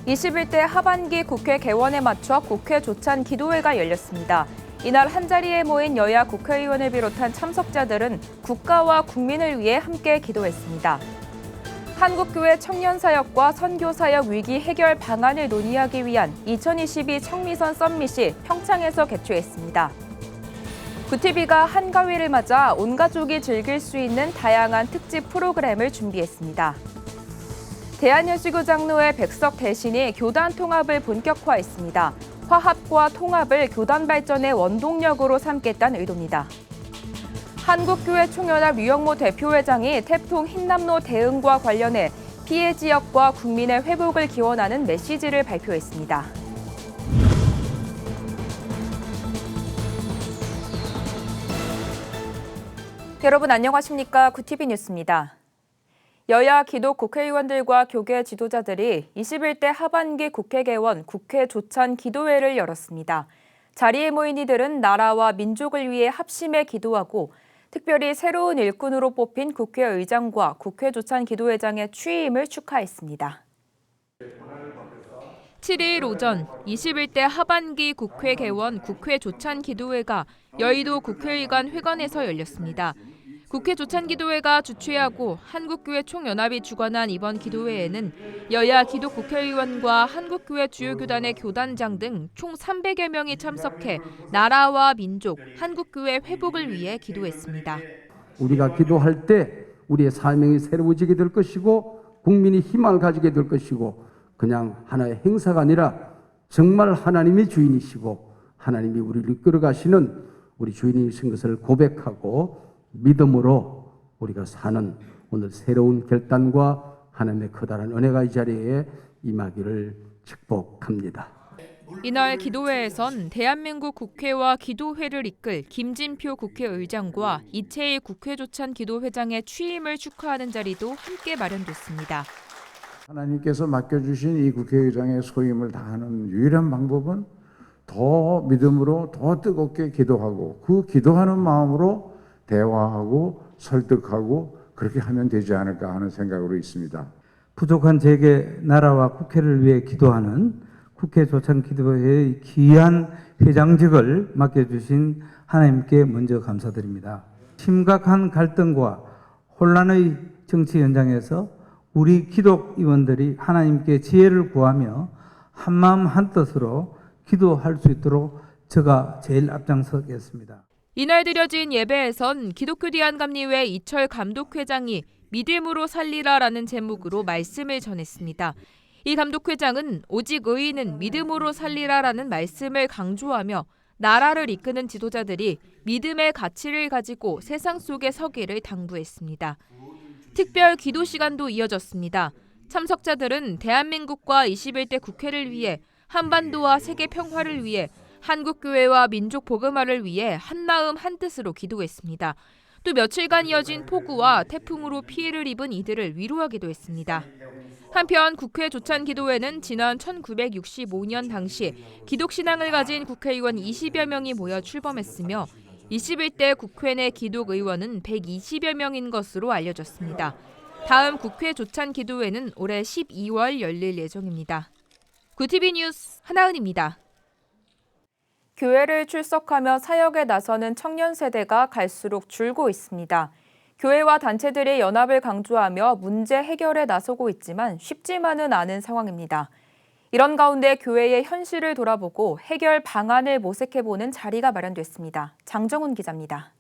21대 하반기 국회 개원에 맞춰 국회 조찬 기도회가 열렸습니다. 이날 한자리에 모인 여야 국회의원을 비롯한 참석자들은 국가와 국민을 위해 함께 기도했습니다. 한국교회 청년사역과 선교사역 위기 해결 방안을 논의하기 위한 2022 청미선 썸밋이 평창에서 개최했습니다. 구티비가 한가위를 맞아 온 가족이 즐길 수 있는 다양한 특집 프로그램을 준비했습니다. 대한예수교장로회 백석 대신이 교단 통합을 본격화했습니다. 화합과 통합을 교단 발전의 원동력으로 삼겠다는 의도입니다. 한국교회 총연합 유영모 대표회장이 태풍 흰남노 대응과 관련해 피해 지역과 국민의 회복을 기원하는 메시지를 발표했습니다. 여러분 안녕하십니까? 구티비 뉴스입니다. 여야 기독 국회의원들과 교계 지도자들이 21대 하반기 국회 개원 국회 조찬 기도회를 열었습니다. 자리에 모인 이들은 나라와 민족을 위해 합심해 기도하고 특별히 새로운 일꾼으로 뽑힌 국회의장과 국회 조찬 기도회장의 취임을 축하했습니다. 7일 오전 21대 하반기 국회 개원 국회 조찬 기도회가 여의도 국회의관 회관에서 열렸습니다. 국회 조찬 기도회가 주최하고 한국교회 총연합이 주관한 이번 기도회에는 여야 기독 국회의원과 한국교회 주요 교단의 교단장 등 총 300여 명이 참석해 나라와 민족, 한국교회 회복을 위해 기도했습니다. 우리가 기도할 때 우리의 사명이 새로워지게 될 것이고 국민이 희망을 가지게 될 것이고 그냥 하나의 행사가 아니라 정말 하나님이 주인이시고 하나님이 우리를 이끌어 가시는 우리 주인이신 것을 고백하고 믿음으로 우리가 사는 오늘 새로운 결단과 하나님의 커다란 은혜가 이 자리에 임하기를 축복합니다. 이날 기도회에선 대한민국 국회와 기도회를 이끌 김진표 국회의장과 이채희 국회조찬 기도회장의 취임을 축하하는 자리도 함께 마련됐습니다. 하나님께서 맡겨주신 이 국회의장의 소임을 다하는 유일한 방법은 더 믿음으로 더 뜨겁게 기도하고 그 기도하는 마음으로 대화하고 설득하고 그렇게 하면 되지 않을까 하는 생각으로 있습니다. 부족한 제게 나라와 국회를 위해 기도하는 국회 조찬 기도회의 귀한 회장직을 맡겨주신 하나님께 먼저 감사드립니다. 심각한 갈등과 혼란의 정치 현장에서 우리 기독 의원들이 하나님께 지혜를 구하며 한마음 한뜻으로 기도할 수 있도록 제가 제일 앞장서겠습니다. 이날 드려진 예배에선 기독교 대한감리회 이철 감독회장이 믿음으로 살리라라는 제목으로 말씀을 전했습니다. 이 감독회장은 오직 의인은 믿음으로 살리라라는 말씀을 강조하며 나라를 이끄는 지도자들이 믿음의 가치를 가지고 세상 속에 서기를 당부했습니다. 특별 기도 시간도 이어졌습니다. 참석자들은 대한민국과 21대 국회를 위해 한반도와 세계 평화를 위해 한국교회와 민족 복음화를 위해 한마음 한뜻으로 기도했습니다. 또 며칠간 이어진 폭우와 태풍으로 피해를 입은 이들을 위로하기도 했습니다. 한편 국회 조찬 기도회는 지난 1965년 당시 기독신앙을 가진 국회의원 20여 명이 모여 출범했으며 21대 국회 내 기독의원은 120여 명인 것으로 알려졌습니다. 다음 국회 조찬 기도회는 올해 12월 열릴 예정입니다. 구티비 뉴스 하나은입니다. 교회를 출석하며 사역에 나서는 청년 세대가 갈수록 줄고 있습니다. 교회와 단체들의 연합을 강조하며 문제 해결에 나서고 있지만 쉽지만은 않은 상황입니다. 이런 가운데 교회의 현실을 돌아보고 해결 방안을 모색해보는 자리가 마련됐습니다. 장정훈 기자입니다.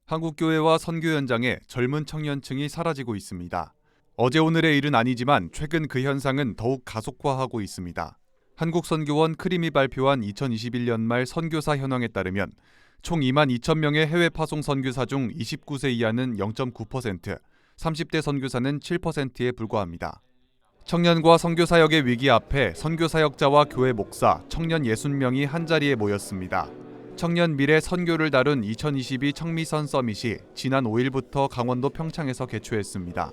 한국교회와 선교 현장에 젊은 청년층이 사라지고 있습니다. 어제 오늘의 일은 아니지만 최근 그 현상은 더욱 가속화하고 있습니다. 한국선교원 크림이 발표한 2021년 말 선교사 현황에 따르면 총 2만 2천 명의 해외 파송 선교사 중 29세 이하는 0.9%, 30대 선교사는 7%에 불과합니다. 청년과 선교사역의 위기 앞에 선교사역자와 교회 목사, 청년 60명이 한자리에 모였습니다. 청년 미래 선교를 다룬 2022 청미선 서밋이 지난 5일부터 강원도 평창에서 개최했습니다.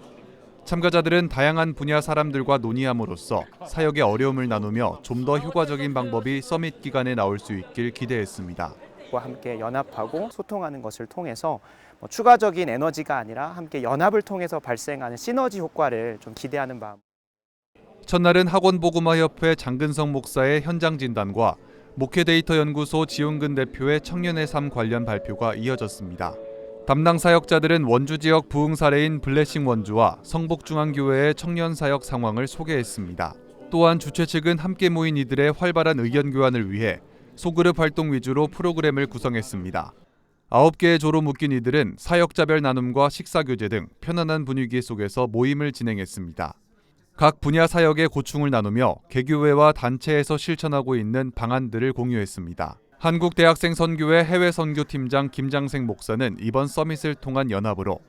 참가자들은 다양한 분야 사람들과 논의함으로써 사역의 어려움을 나누며 좀 더 효과적인 방법이 서밋 기간에 나올 수 있길 기대했습니다. 함께 연합하고 소통하는 것을 통해서 추가적인 에너지가 아니라 함께 연합을 통해서 발생하는 시너지 효과를 좀 기대하는 마음. 첫날은 학원보그마협회 장근성 목사의 현장 진단과 목회데이터연구소 지용근 대표의 청년의 삶 관련 발표가 이어졌습니다. 담당 사역자들은 원주 지역 부흥 사례인 블레싱 원주와 성복중앙교회의 청년 사역 상황을 소개했습니다. 또한 주최 측은 함께 모인 이들의 활발한 의견 교환을 위해 소그룹 활동 위주로 프로그램을 구성했습니다. 9개의 조로 묶인 이들은 사역자별 나눔과 식사교제 등 편안한 분위기 속에서 모임을 진행했습니다. 각 분야 사역의 고충을 나누며 개교회와 단체에서 실천하고 있는 방안들을 공유했습니다. 한국대학생선교회 해외선교팀장 김장생 목사는 이번 서밋을 통한 연합으로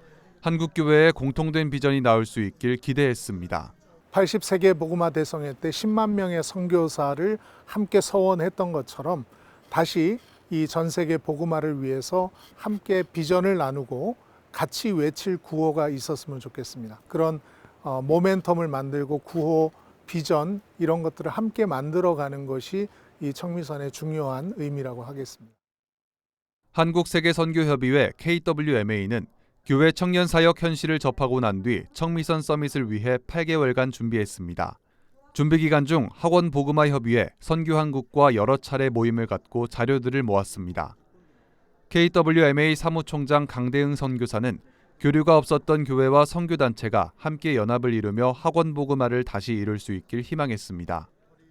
한국교회의 공통된 비전이 나올 수 있길 기대했습니다. 80세계 복음화 대성회 때 10만 명의 선교사를 함께 서원했던 것처럼 다시 이 전 세계 복음화를 위해서 함께 비전을 나누고 같이 외칠 구호가 있었으면 좋겠습니다. 그런 모멘텀을 만들고 구호, 비전 이런 것들을 함께 만들어가는 것이 이 청미선의 중요한 의미라고 하겠습니다. 한국세계선교협의회 KWMA는 교회 청년 사역 현실을 접하고 난 뒤 청미선 서밋을 위해 8개월간 준비했습니다. 준비 기간 중 학원 보그마 협의회 선교한국과 여러 차례 모임을 갖고 자료들을 모았습니다. KWMA 사무총장 강대응 선교사는 교류가 없었던 교회와 선교단체가 함께 연합을 이루며 학원 보그마를 다시 이룰 수 있길 희망했습니다.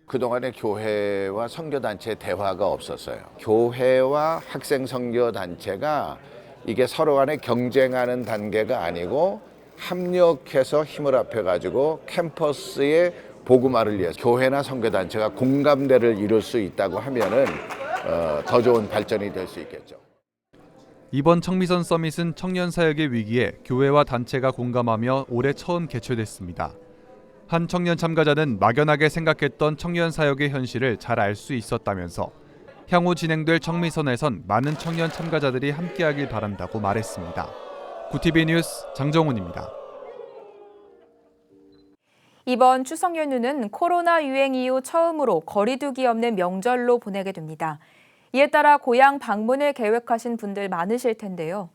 그동안에 교회와 선교단체의 대화가 없었어요. 교회와 학생 선교단체가 이게 서로 간에 경쟁하는 단계가 아니고 합력해서 힘을 합해가지고 캠퍼스의 복음화를 위해서 교회나 선교단체가 공감대를 이룰 수 있다고 하면은 더 좋은 발전이 될 수 있겠죠. 이번 청미선 서밋은 청년 사역의 위기에 교회와 단체가 공감하며 올해 처음 개최됐습니다. 한 청년 참가자는 막연하게 생각했던 청년 사역의 현실을 잘 알 수 있었다면서 향후 진행될 청미선에선 많은 청년 참가자들이 함께하길 바란다고 말했습니다. 구티비 뉴스 장정훈입니다. 이번 추석 연휴는 코로나 유행 이후 처음으로 거리두기 없는 명절로 보내게 됩니다. 이에 따라 고향 방문을 계획하신 분들 많으실 텐데요.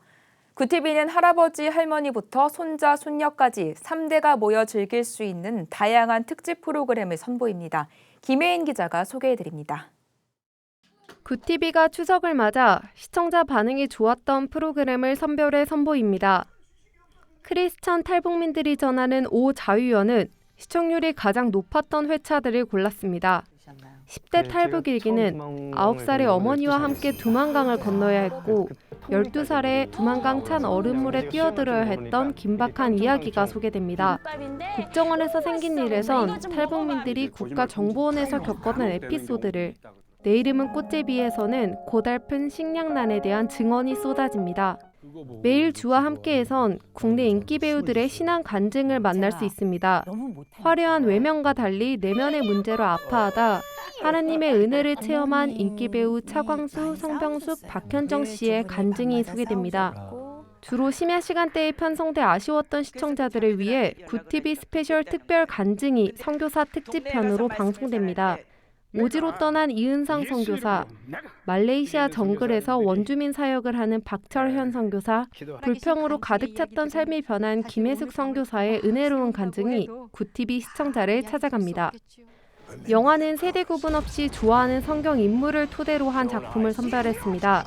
구티비는 할아버지, 할머니부터 손자, 손녀까지 3대가 모여 즐길 수 있는 다양한 특집 프로그램을 선보입니다. 김혜인 기자가 소개해드립니다. 구티비가 추석을 맞아 시청자 반응이 좋았던 프로그램을 선별해 선보입니다. 크리스천 탈북민들이 전하는 오 자유연은 시청률이 가장 높았던 회차들을 골랐습니다. 10대 탈북 일기는 9살의 어머니와 함께 두만강을 건너야 했고 12살에 두만강 찬 얼음물에 뛰어들어야 했던 긴박한 이야기가 소개됩니다. 국정원에서 생긴 일에선 탈북민들이 국가정보원에서 겪었던 에피소드를, 내 이름은 꽃제비에서는 고달픈 식량난에 대한 증언이 쏟아집니다. 매일 주와 함께에선 국내 인기 배우들의 신앙 간증을 만날 수 있습니다. 화려한 외면과 달리 내면의 문제로 아파하다 하나님의 은혜를 체험한 인기 배우 차광수, 성병숙, 박현정 씨의 간증이 소개됩니다. 주로 심야 시간대에 편성돼 아쉬웠던 시청자들을 위해 구티비 스페셜 특별 간증이 선교사 특집편으로 방송됩니다. 오지로 떠난 이은상 선교사, 말레이시아 정글에서 원주민 사역을 하는 박철현 선교사, 불평으로 가득 찼던 삶이 변한 김혜숙 선교사의 은혜로운 간증이 구티비 시청자를 찾아갑니다. 영화는 세대 구분 없이 좋아하는 성경 인물을 토대로 한 작품을 선별했습니다.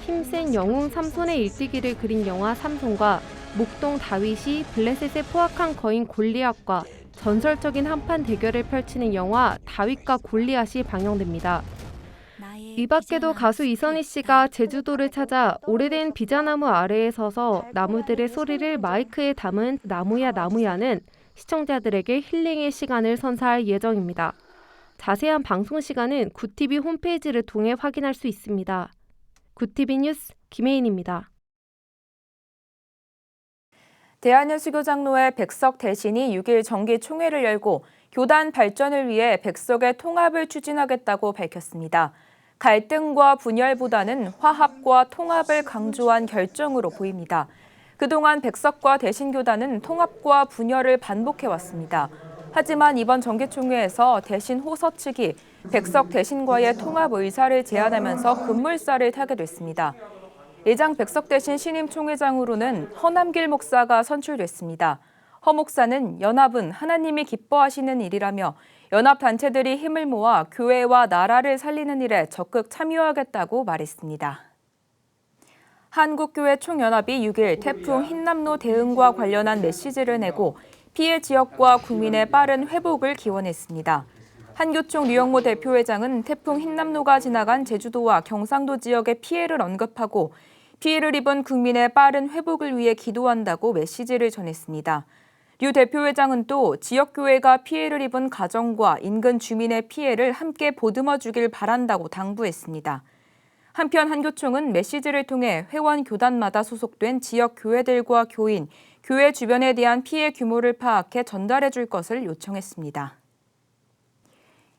힘센 영웅 삼손의 일뛰기를 그린 영화 삼손과 목동 다윗이 블레셋의 포악한 거인 골리앗과 전설적인 한판 대결을 펼치는 영화 다윗과 골리앗이 방영됩니다. 이 밖에도 가수 이선희 씨가 제주도를 찾아 오래된 비자나무 아래에 서서 나무들의 소리를 마이크에 담은 나무야 나무야는 시청자들에게 힐링의 시간을 선사할 예정입니다. 자세한 방송 시간은 구티비 홈페이지를 통해 확인할 수 있습니다. 구티비 뉴스 김혜인입니다. 대한여수교장로회 백석 대신이 6일 정기총회를 열고 교단 발전을 위해 백석의 통합을 추진하겠다고 밝혔습니다. 갈등과 분열보다는 화합과 통합을 강조한 결정으로 보입니다. 그동안 백석과 대신교단은 통합과 분열을 반복해왔습니다. 하지만 이번 정기총회에서 대신 호서 측이 백석 대신과의 통합 의사를 제안하면서 급물살을 타게 됐습니다. 예장 백석 대신 신임 총회장으로는 허남길 목사가 선출됐습니다. 허 목사는 연합은 하나님이 기뻐하시는 일이라며 연합단체들이 힘을 모아 교회와 나라를 살리는 일에 적극 참여하겠다고 말했습니다. 한국교회 총연합이 6일 태풍 흰남노 대응과 관련한 메시지를 내고 피해 지역과 국민의 빠른 회복을 기원했습니다. 한교총 류영모 대표회장은 태풍 흰남노가 지나간 제주도와 경상도 지역의 피해를 언급하고 피해를 입은 국민의 빠른 회복을 위해 기도한다고 메시지를 전했습니다. 류 대표회장은 또 지역교회가 피해를 입은 가정과 인근 주민의 피해를 함께 보듬어 주길 바란다고 당부했습니다. 한편 한교총은 메시지를 통해 회원 교단마다 소속된 지역 교회들과 교인, 교회 주변에 대한 피해 규모를 파악해 전달해 줄 것을 요청했습니다.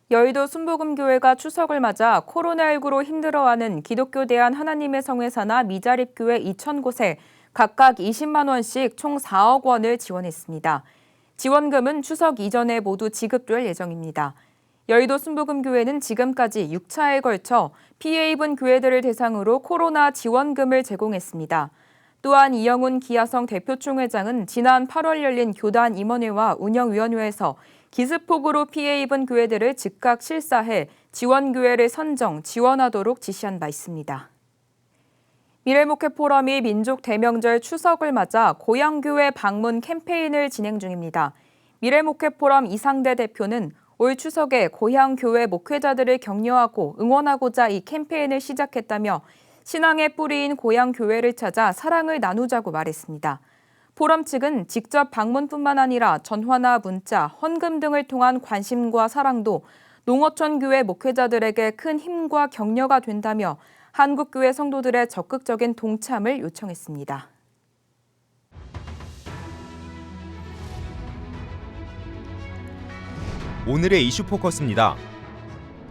여의도 순복음교회가 추석을 맞아 코로나19로 힘들어하는 기독교 대한 하나님의 성회사나 미자립교회 2,000곳에 각각 20만 원씩 총 4억 원을 지원했습니다. 지원금은 추석 이전에 모두 지급될 예정입니다. 여의도 순복음교회는 지금까지 6차에 걸쳐 피해 입은 교회들을 대상으로 코로나 지원금을 제공했습니다. 또한 이영훈 기아성 대표총회장은 지난 8월 열린 교단 임원회와 운영위원회에서 기습폭우로 피해 입은 교회들을 즉각 실사해 지원교회를 선정, 지원하도록 지시한 바 있습니다. 미래목회 포럼이 민족 대명절 추석을 맞아 고향교회 방문 캠페인을 진행 중입니다. 미래목회 포럼 이상대 대표는 올 추석에 고향교회 목회자들을 격려하고 응원하고자 이 캠페인을 시작했다며 신앙의 뿌리인 고향교회를 찾아 사랑을 나누자고 말했습니다. 포럼 측은 직접 방문뿐만 아니라 전화나 문자, 헌금 등을 통한 관심과 사랑도 농어촌교회 목회자들에게 큰 힘과 격려가 된다며 한국교회 성도들의 적극적인 동참을 요청했습니다. 오늘의 이슈 포커스입니다.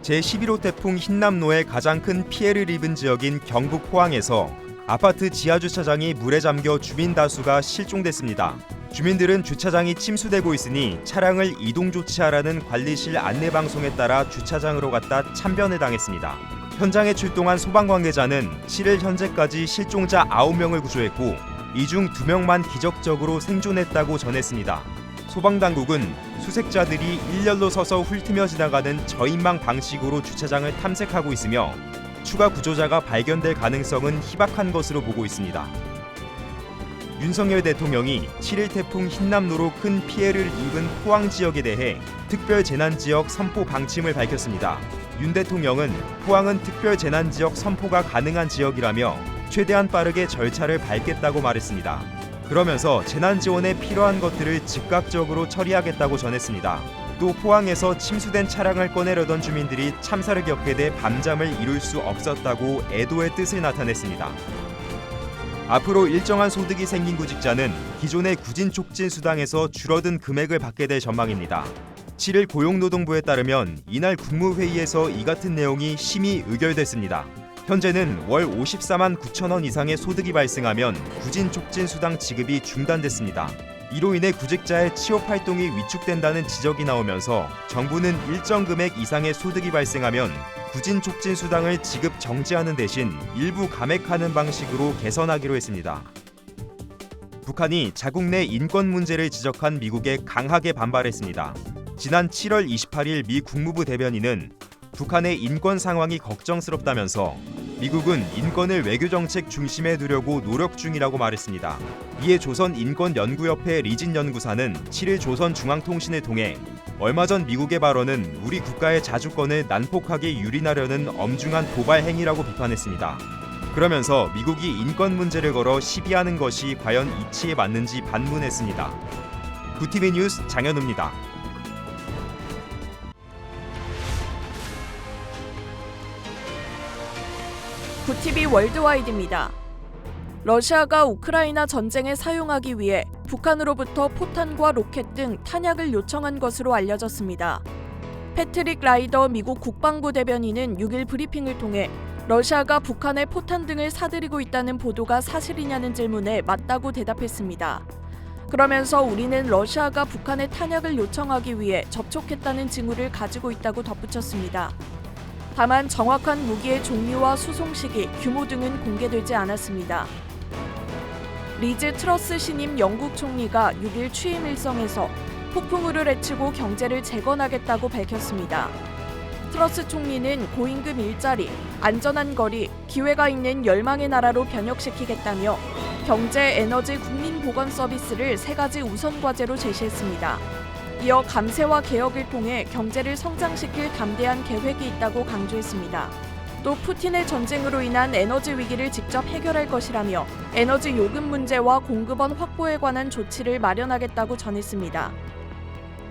제11호 태풍 흰남노의 가장 큰 피해를 입은 지역인 경북 포항에서 아파트 지하주차장이 물에 잠겨 주민 다수가 실종됐습니다. 주민들은 주차장이 침수되고 있으니 차량을 이동 조치하라는 관리실 안내방송에 따라 주차장으로 갔다 참변을 당했습니다. 현장에 출동한 소방관계자는 7일 현재까지 실종자 9명을 구조했고 이 중 2명만 기적적으로 생존했다고 전했습니다. 소방당국은 수색자들이 일렬로 서서 훑으며 지나가는 저인망 방식으로 주차장을 탐색하고 있으며 추가 구조자가 발견될 가능성은 희박한 것으로 보고 있습니다. 윤석열 대통령이 7일 태풍 흰남노로 큰 피해를 입은 포항 지역에 대해 특별재난지역 선포 방침을 밝혔습니다. 윤 대통령은 포항은 특별재난지역 선포가 가능한 지역이라며 최대한 빠르게 절차를 밟겠다고 말했습니다. 그러면서 재난지원에 필요한 것들을 즉각적으로 처리하겠다고 전했습니다. 또 포항에서 침수된 차량을 꺼내려던 주민들이 참사를 겪게 돼 밤잠을 이룰 수 없었다고 애도의 뜻을 나타냈습니다. 앞으로 일정한 소득이 생긴 구직자는 기존의 구진촉진수당에서 줄어든 금액을 받게 될 전망입니다. 7일 고용노동부에 따르면 이날 국무회의에서 이 같은 내용이 심의 의결됐습니다. 현재는 월 54만 9천 원 이상의 소득이 발생하면 구진촉진수당 지급이 중단됐습니다. 이로 인해 구직자의 취업활동이 위축된다는 지적이 나오면서 정부는 일정 금액 이상의 소득이 발생하면 구진촉진수당을 지급 정지하는 대신 일부 감액하는 방식으로 개선하기로 했습니다. 북한이 자국 내 인권 문제를 지적한 미국에 강하게 반발했습니다. 지난 7월 28일 미 국무부 대변인은 북한의 인권 상황이 걱정스럽다면서 미국은 인권을 외교정책 중심에 두려고 노력 중이라고 말했습니다. 이에 조선인권연구협회 리진 연구사는 7일 조선중앙통신을 통해 얼마 전 미국의 발언은 우리 국가의 자주권을 난폭하게 유린하려는 엄중한 도발 행위라고 비판했습니다. 그러면서 미국이 인권 문제를 걸어 시비하는 것이 과연 이치에 맞는지 반문했습니다. 구티비 뉴스 장현우입니다. 구티비 월드와이드입니다. 러시아가 우크라이나 전쟁에 사용하기 위해 북한으로부터 포탄과 로켓 등 탄약을 요청한 것으로 알려졌습니다. 패트릭 라이더 미국 국방부 대변인은 6일 브리핑을 통해 러시아가 북한에 포탄 등을 사들이고 있다는 보도가 사실이냐는 질문에 맞다고 대답했습니다. 그러면서 우리는 러시아가 북한에 탄약을 요청하기 위해 접촉했다는 징후를 가지고 있다고 덧붙였습니다. 다만 정확한 무기의 종류와 수송 시기, 규모 등은 공개되지 않았습니다. 리즈 트러스 신임 영국 총리가 6일 취임 일성에서 폭풍우를 헤치고 경제를 재건하겠다고 밝혔습니다. 트러스 총리는 고임금 일자리, 안전한 거리, 기회가 있는 열망의 나라로 변혁시키겠다며 경제, 에너지, 국민 보건 서비스를 3가지 우선 과제로 제시했습니다. 이어 감세와 개혁을 통해 경제를 성장시킬 담대한 계획이 있다고 강조했습니다. 또 푸틴의 전쟁으로 인한 에너지 위기를 직접 해결할 것이라며 에너지 요금 문제와 공급원 확보에 관한 조치를 마련하겠다고 전했습니다.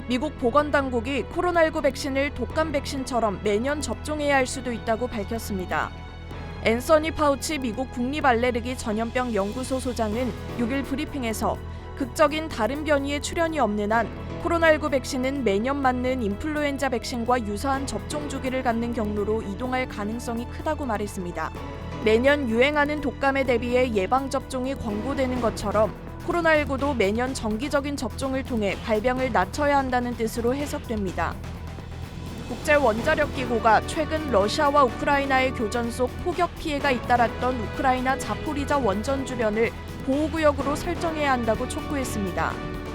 미국 보건당국이 코로나19 백신을 독감 백신처럼 매년 접종해야 할 수도 있다고 밝혔습니다. 앤서니 파우치 미국 국립알레르기 전염병 연구소 소장은 6일 브리핑에서 극적인 다른 변이의 출현이 없는 한 코로나19 백신은 매년 맞는 인플루엔자 백신과 유사한 접종 주기를 갖는 경로로 이동할 가능성이 크다고 말했습니다. 매년 유행하는 독감에 대비해 예방접종이 권고되는 것처럼 코로나19도 매년 정기적인 접종을 통해 발병을 낮춰야 한다는 뜻으로 해석됩니다. 국제원자력기구가 최근 러시아와 우크라이나의 교전 속 폭격 피해가 잇따랐던 우크라이나 자포리자 원전 주변을 보호구역으로 설정해야 한다고 촉구했습니다.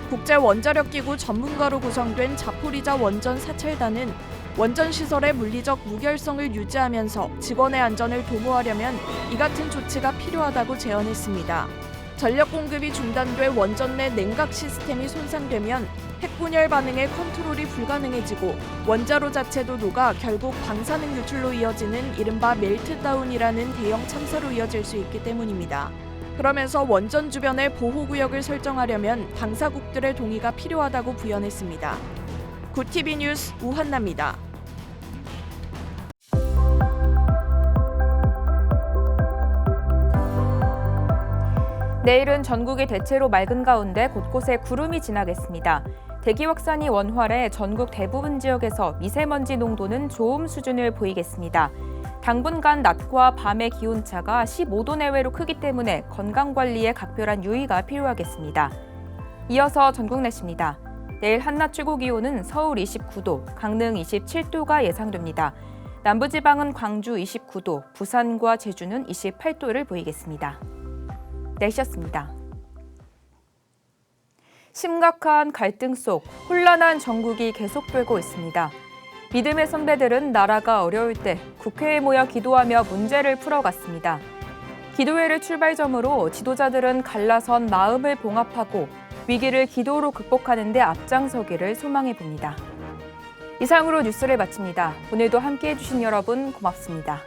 국제원자력기구 전문가로 구성된 자포리자 원전 사찰단은 원전 시설의 물리적 무결성을 유지하면서 직원의 안전을 도모하려면 이 같은 조치가 필요하다고 제언했습니다. 전력 공급이 중단돼 원전 내 냉각 시스템이 손상되면 핵분열 반응의 컨트롤이 불가능해지고 원자로 자체도 녹아 결국 방사능 유출로 이어지는 이른바 멜트다운이라는 대형 참사로 이어질 수 있기 때문입니다. 그러면서 원전 주변에 보호구역을 설정하려면 당사국들의 동의가 필요하다고 부연했습니다. 굿TV 뉴스 우한나입니다. 내일은 전국이 대체로 맑은 가운데 곳곳에 구름이 지나겠습니다. 대기 확산이 원활해 전국 대부분 지역에서 미세먼지 농도는 좋음 수준을 보이겠습니다. 당분간 낮과 밤의 기온차가 15도 내외로 크기 때문에 건강관리에 각별한 유의가 필요하겠습니다. 이어서 전국 날씨입니다. 내일 한낮 최고 기온은 서울 29도, 강릉 27도가 예상됩니다. 남부지방은 광주 29도, 부산과 제주는 28도를 보이겠습니다. 날씨였습니다. 심각한 갈등 속 혼란한 전국이 계속되고 있습니다. 믿음의 선배들은 나라가 어려울 때 국회에 모여 기도하며 문제를 풀어갔습니다. 기도회를 출발점으로 지도자들은 갈라선 마음을 봉합하고 위기를 기도로 극복하는 데 앞장서기를 소망해 봅니다. 이상으로 뉴스를 마칩니다. 오늘도 함께해 주신 여러분 고맙습니다.